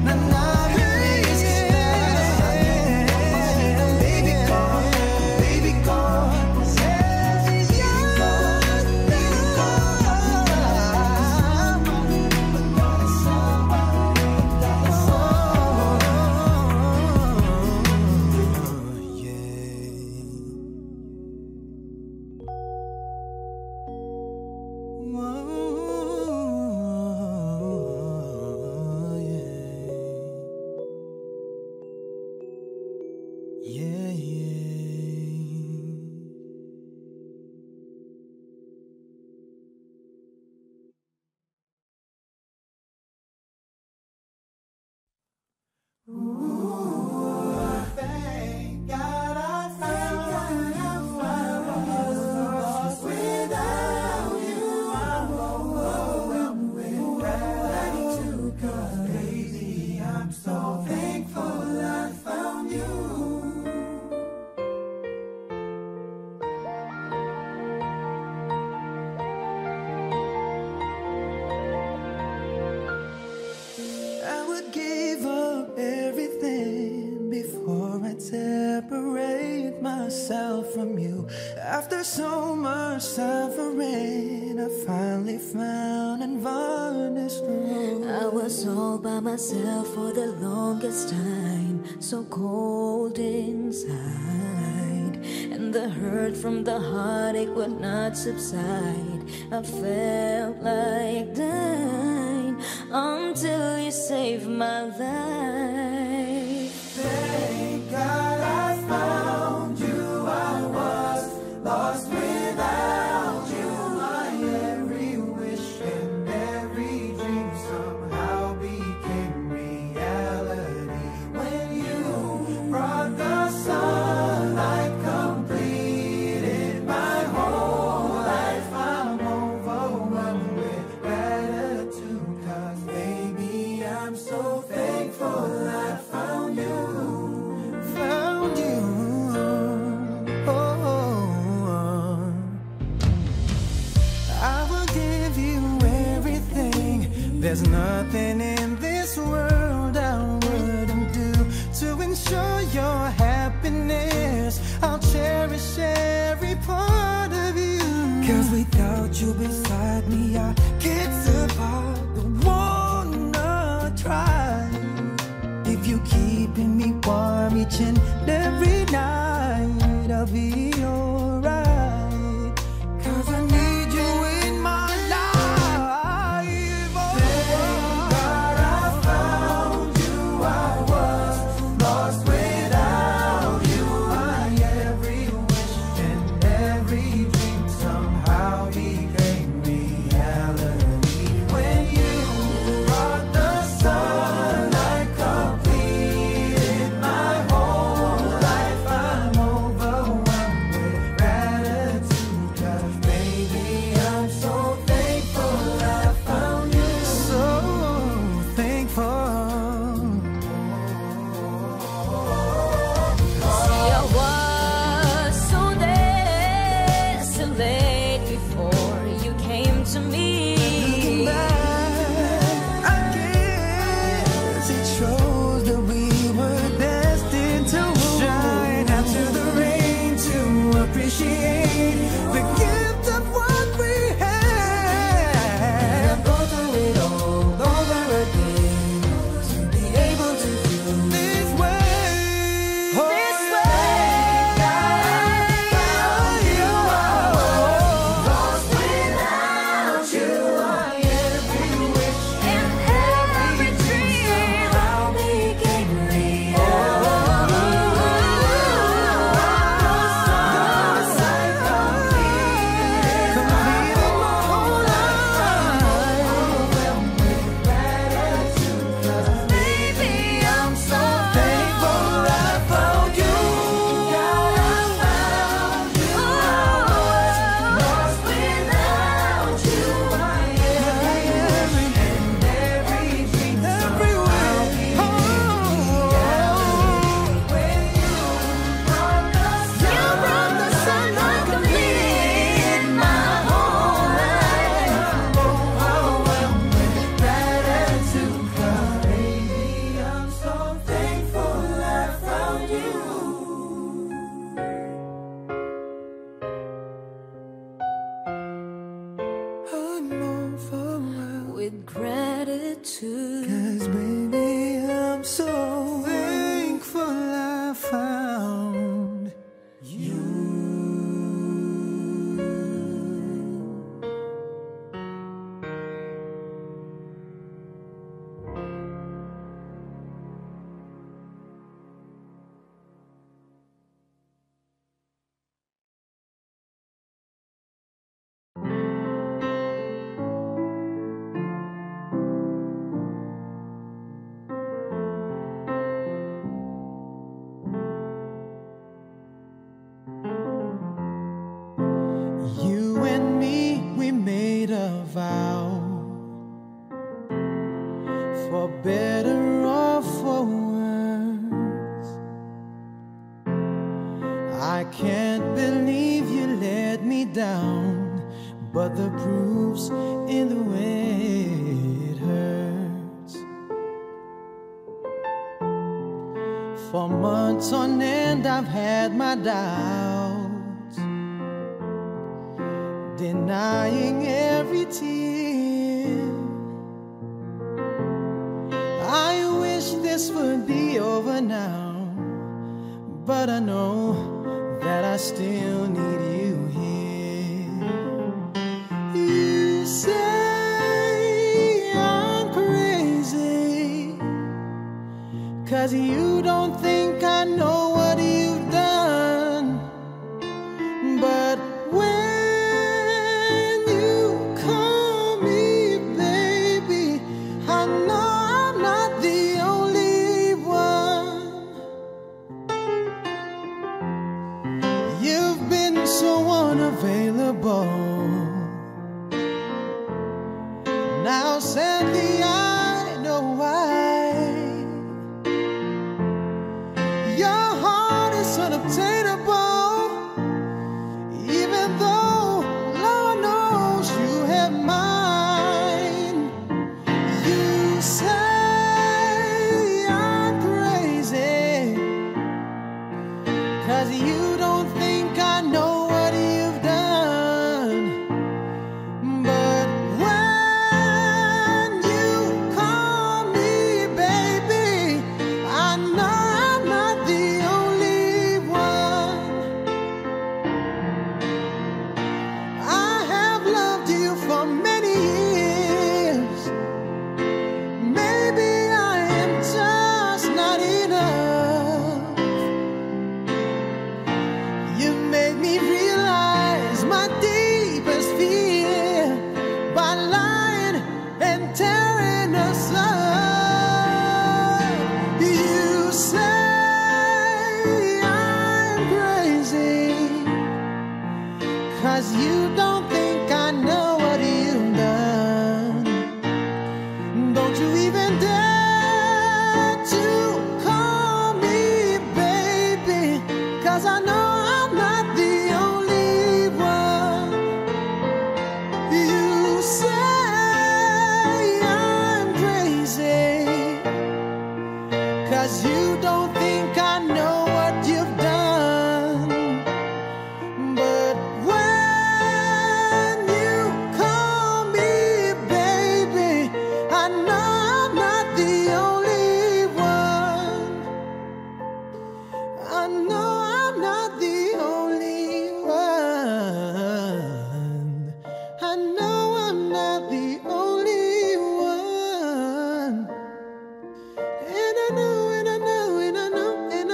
Na namimiss kita. Baby ko, baby ko. Yeah, yeah. Thank God I found you. I was lost without you. I'm overwhelmed with gratitude. 'Cause baby, I'm so thankful I found you. I would give up everything before I separate myself from you. After so much suffering, I finally found and varnished the road. I was all by myself for the longest time, so cold inside, and the hurt from the heartache would not subside. I felt like dying until you saved my life. Thank God I found you. I was lost without you. My every wish and every dream somehow became reality. When you brought the sunlight, completed my whole life. I'm overwhelmed with gratitude. 'Cause baby, I'm so thankful I found you. Found you. Oh, I will give you everything. There's nothing in this world I wouldn't do to ensure your happiness. I'll cherish every part of you. 'Cause without you beside me, I can't survive. Don't wanna try. If you keeping me warm each and every night, I'll be alright. 'Cause I need you in my life. Oh, thank God I found you. I was lost without you. My every wish and every dream somehow became reality. When you brought the sunlight, completed my whole life. I'm overwhelmed with 'Cause baby, I'm so thankful I found you. You and me, we made a vow, for better or for worse. I can't believe you let me down, but the proof's in the way it hurts. For months on end I've had my doubts, denying every tear. I wish this would be over now, but I know that I still need you here. You say I'm crazy, 'cause you don't think I know what you've done. But when you call me baby, I know I'm not the only one. You've been so unavailable. Now sadly I know why. Your heart is unobtainable, even though Lord knows you have mine. You say I'm crazy, 'cause you don't think I know what you've done. But when you call me baby, I know I'm not the only one. I have loved you for many years. Maybe I am just not enough. You made me realize my deepest fear by lying and tearing us up. You say I'm crazy, 'cause you don't think I know what you've done. Don't you even dare to call me baby, 'cause I know I'm not the only one. You say I'm crazy, 'cause you don't think I know what you've done. But when you call me baby, I know I'm not the only one. I know I'm not the only one. I know I'm not the only one. And I know, and I know, and I know, and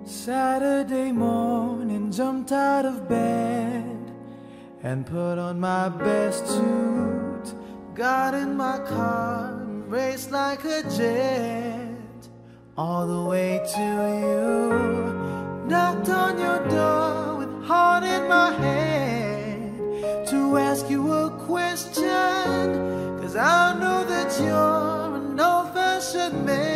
Saturday morning, jumped out of bed and put on my best suit. Got in my car and raced like a jet all the way to you. Knocked on your door with heart in my head to ask you a question, 'cause I know that you're an old-fashioned man.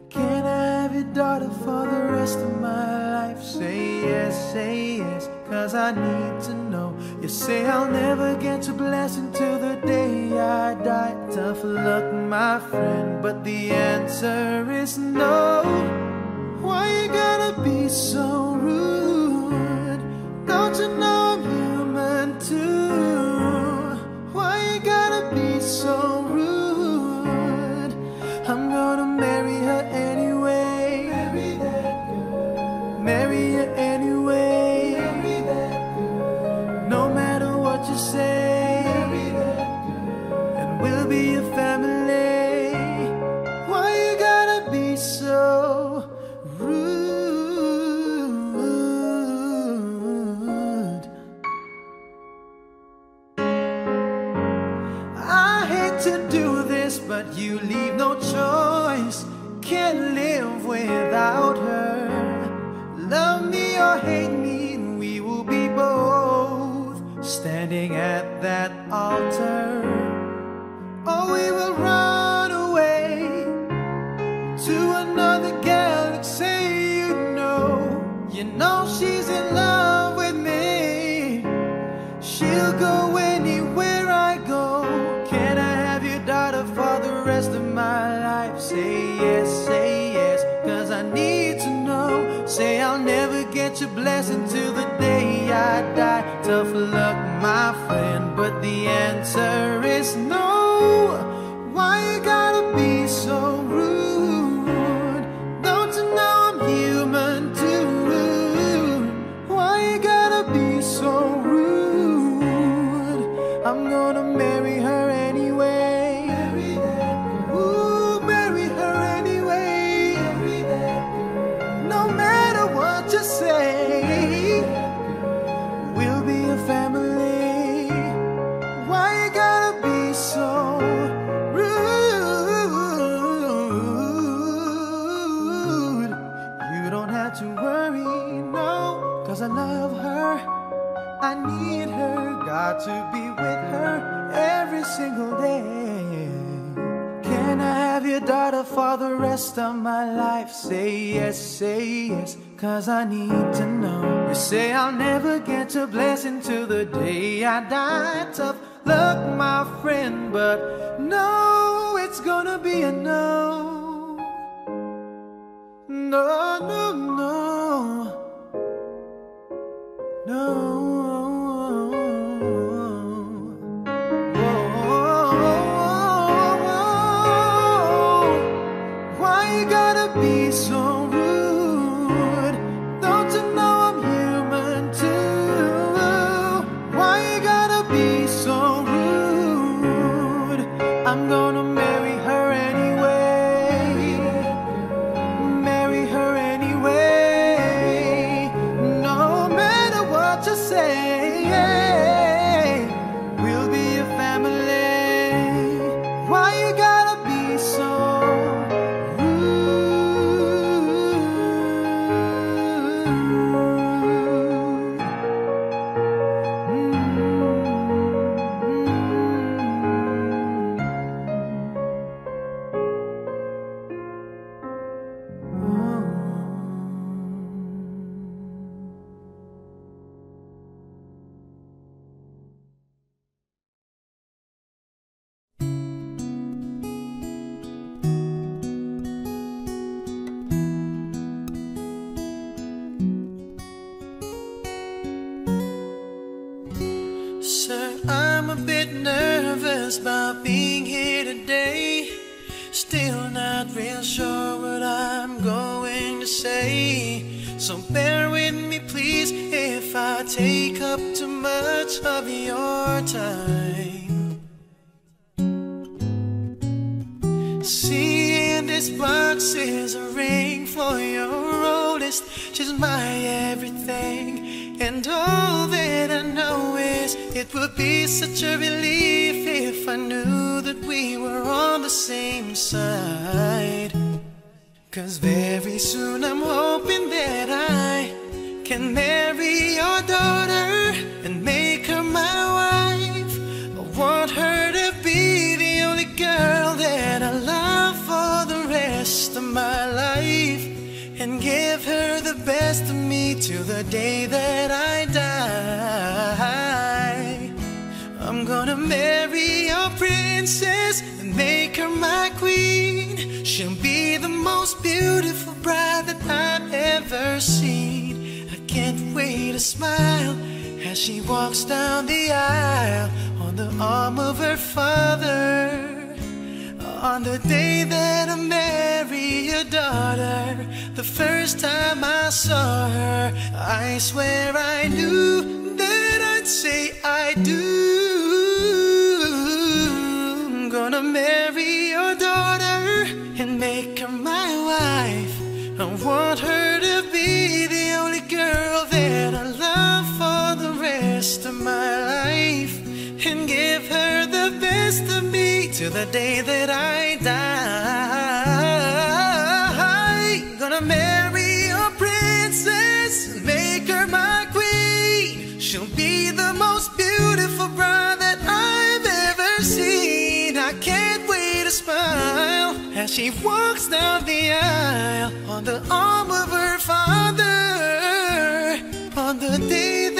Can I have your daughter for the rest of my life? Say yes, 'cause I need to know. You say I'll never get your blessing till the day I die. Tough luck, my friend, but the answer is no. Why you gotta be so rude? Don't you know I'm human too? Why you gotta be so rude? I'm gonna marry her anyway. Marry that girl. Marry her anyway. Marry that girl. No matter what you say. Marry that girl. And we'll be a family. Why you gotta be so rude? I hate to do this, but you leave no choice. Can't live without her. Love me or hate me, we will be both standing at that altar. Or we will run away to another galaxy. You know she's in love with me. She'll go anywhere I go. Can I have your daughter for the rest of my life? Say yes, 'cause I need to know. Say I'll never get your blessing till the day I die. Tough luck, my friend, but the answer is no. Why you gotta be so rude? Don't you know I'm human too? Why you gotta be so rude? I'm gonna marry her anyway. Marry that girl. Ooh, marry her anyway. Marry that girl. No matter what you say, we'll be a family. Why you gotta be so rude? You don't have to worry, no, 'cause I love her. I need her, got to be with her every single day. Can I have your daughter for the rest of my life? Say yes, 'cause I need to know. You say I'll never get your blessing till the day I die. Tough luck, my friend, but no, it's gonna be a no. No, no, no. No. Why you gotta be so rude? Don't you know I'm human too? Why you gotta be so rude? I'm gonna marry her anyway. Marry her anyway. No matter what you say, we'll be a family. Why you gotta be so Sir, I'm a bit nervous about being here today. Still not real sure what I'm going to say. So bear with me please if I take up too much of your time. Seeing this this box is a ring for your oldest. She's my everything, and all that I know is it would be such a relief if I knew that we were on the same side. 'Cause very soon I'm hoping that I can marry your daughter and make her my wife. I want her to be the only girl that I love for the rest of my life, and give her the best of me till the day that I die. I'm gonna marry your princess and make her my queen. She'll be the most beautiful bride that I've ever seen. I can't wait to smile as she walks down the aisle on the arm of her father. On the day that I marry your daughter, the first time I saw her, I swear I knew that I'd say I do. I'm gonna marry your daughter and make her my wife. I want her to be the only girl that I love for the rest of my life, and give her the best of me till the day that I die. Gonna marry your princess and make her my queen. She'll be the most beautiful bride that I've ever seen. I can't wait to smile as she walks down the aisle on the arm of her father. On the day